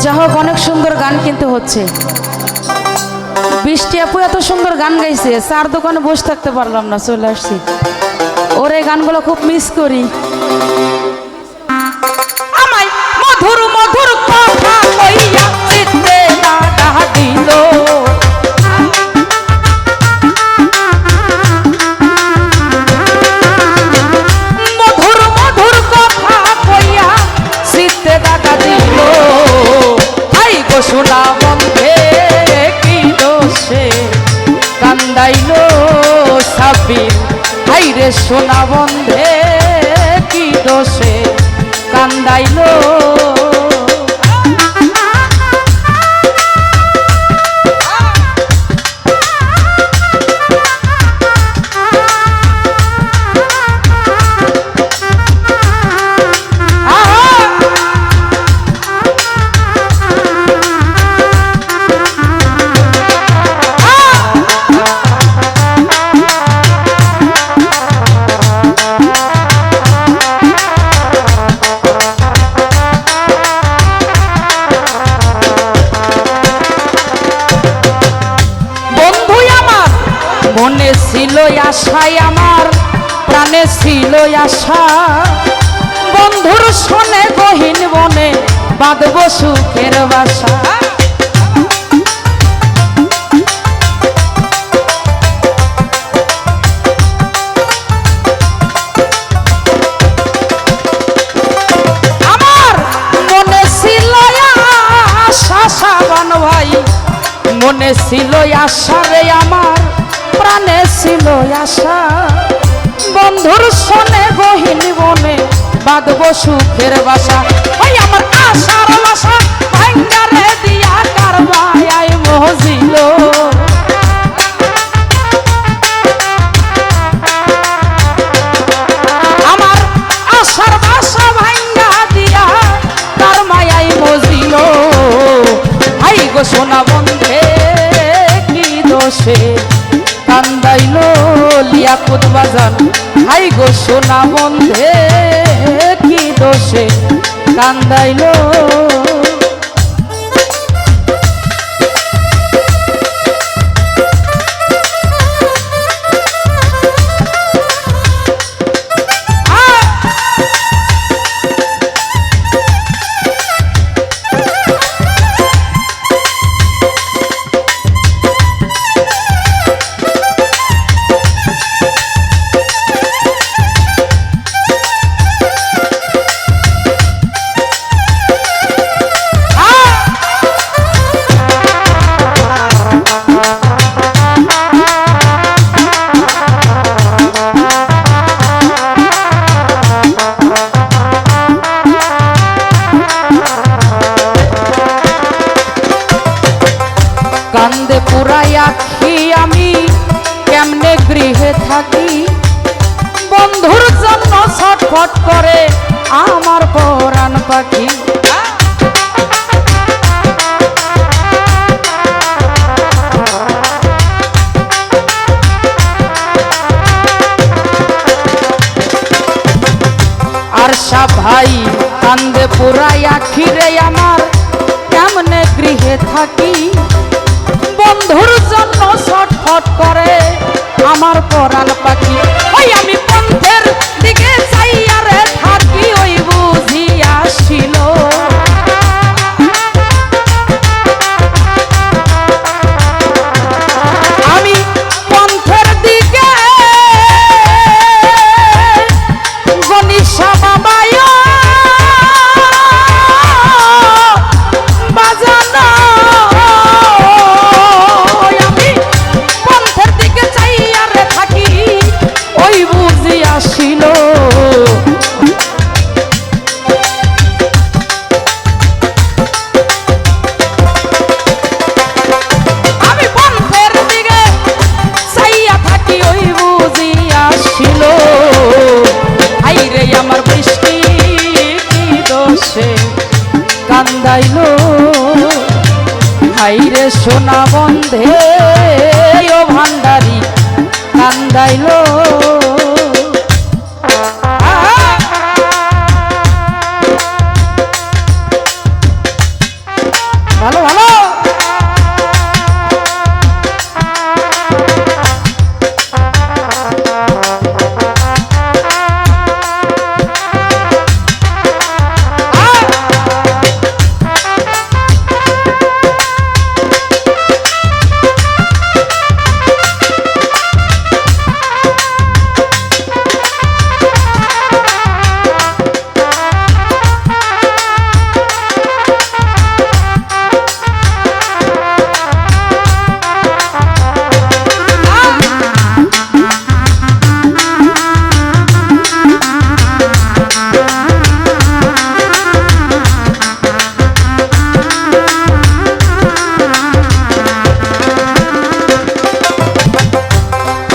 যা হোক অনেক সুন্দর গান কিন্তু হচ্ছে। বৃষ্টি আপু এত সুন্দর গান গাইছে, চার দোকানে বসে থাকতে পারলাম না, চলে আসছি। ওর এই গানগুলো খুব মিস করি। আমায় মধুর মধুর কথা কইয়া চিত্তে লাগা দিল, মধুর মধুর কথা কইয়া চিত্তে লাগা দিল। আই গো সোনা বন্ধে কি দোষে কান্দাইল সাবির, হাই রে সোনা বন্ধে কি দোষে কান্দাইল। মনে ছিল আশায় আমার, প্রাণে ছিল আশা, বন্ধুর শোনে গহীন বনে বাঁধব সুখের বাসা। আমার মনে ছিল আশা সাবান ভাই, মনে ছিল আশা রে আমার, প্রাণে ছিল আশা, বন্ধুর শোনে গহীন বনে বাঁধব সুখের বাসা। ওই আমার আশার বাসা ভাঙ্গারে দিয়া কারবায় মজিল, আমার আশার বাসা ভাঙ্গা দিয়া তার মায়ায় মজিল। হাই গো সোনা বন্ধে কি দোষে কান্দাইল লিয়াকুত বাজান, হাই গো সোনা বন্ধে কি দোষে কান্দাইল। কান্দে পুরাই আখি আমি কেমনে গৃহে থাকি, বন্ধুর জন্য ছটফট করে আমার পরাণ পাখি। আরশা ভাই কান্দে পুরাই আখি রে আমার কেমনে গৃহে থাকি, বন্ধুর জন্য ছটফট করে আমার পরাণ পাখি। ওই আমি পন্থের দিকে চাইয়া রে থাকি, ওই বুঝি আসিল আমি পন্থের দিকে গণিসা বাবায় বাজানা, আসিল আমি পন্থের দিকে চাইয়া থাকি, ওই বুঝি আসিল। আইরে আমার বৃষ্টি কি দোষে কান্দাইল, হাইরে সোনা বন্ধে ও ভান্ডারি কান্দাইল। ভালো ভালো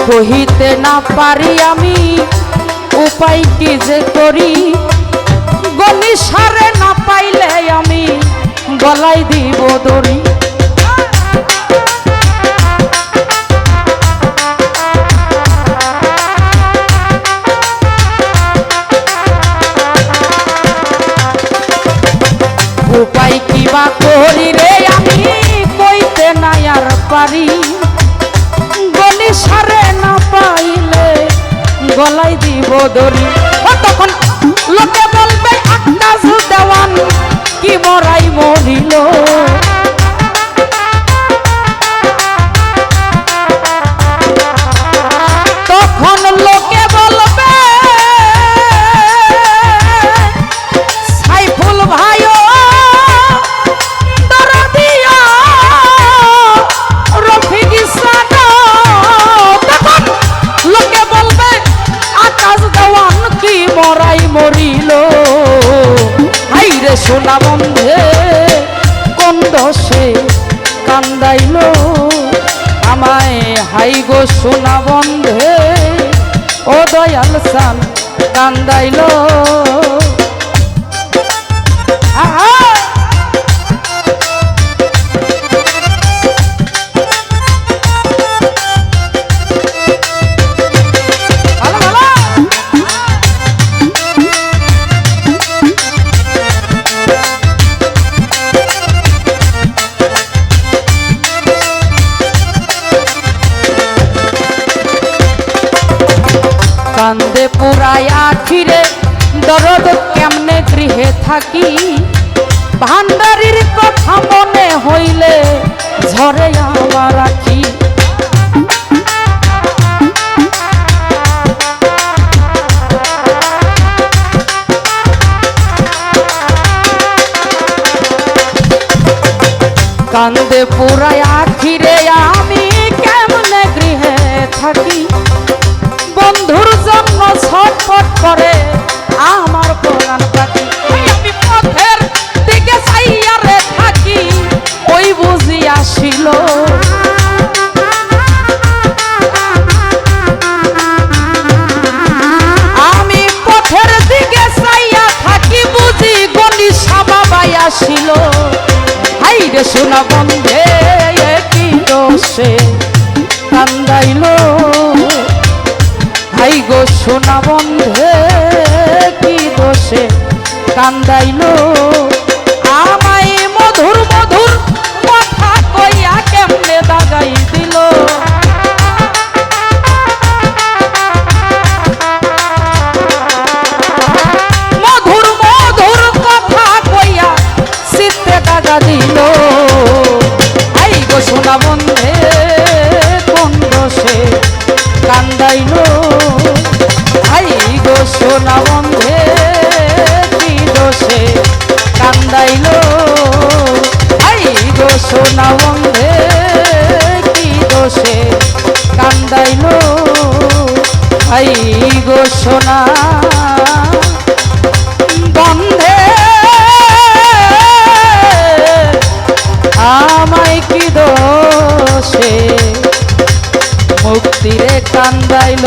কহিতে না পারি আমি উপায় কি যে করি, গলি সারে না পাইলে আমি গলায় দিব দড়ি। উপায় কি বা করি রে আমি কইতে না আর পারি, গলি সারে না পাইলে গলায় দিব দড়ি। তখন লোকে বলবে আকাশ দেওয়ান কি মরাই মরিল, তখন লোকে বলবে সাইফুল ভাইও দরদিয়া রফিক সানা, তখন লোকে বলবে আকাশ দেওয়ান কি মরাই মরিল। হাইরে সোনা বন্ধে কোন দোষে কান্দাইল আমায়, হাই গো সোনা বন্ধে ও দয়াল সান কান্দাইল। কান্দে পুরায় আখিরে দরদ কেমনে গৃহে থাকি, ভান্ডারির কথা মনে হইলে ঝরে আমার আখি। কান্দে পুরায় আখিরে আমি কেমনে গৃহে থাকি, বন্ধুর জন্য ছটফট করে আমার প্রাণ পাখি। আমি পথের দিকে চাইয়া রে থাকি ওই বুঝি আসিল, আমি পথের দিকে চাইয়া থাকি বুঝি গলি সাবাবাই আসিল। হাইরে সোনা বন্ধে কি দোষে কান্দাইল, হাই গো সোনা বন্ধে কি দোষে কান্দাইল আমায়, মধুর মধুর কথা কইয়া কেমনে দাগাই দিল। মধুর মধুর কথা কইয়া চিত্তে দাগা দিল। হাই গো সোনা বন্ধে কোন দোষে কান্দাইল, হাই গো সোনা বন্ধে কি দোষে কান্দাইল, হাই গো সোনা বন্ধে কি দোষে কান্দাইল, হাই গো সোনা বন্ধে আমায় কি দোষে মুক্তিরে কান্দাইল।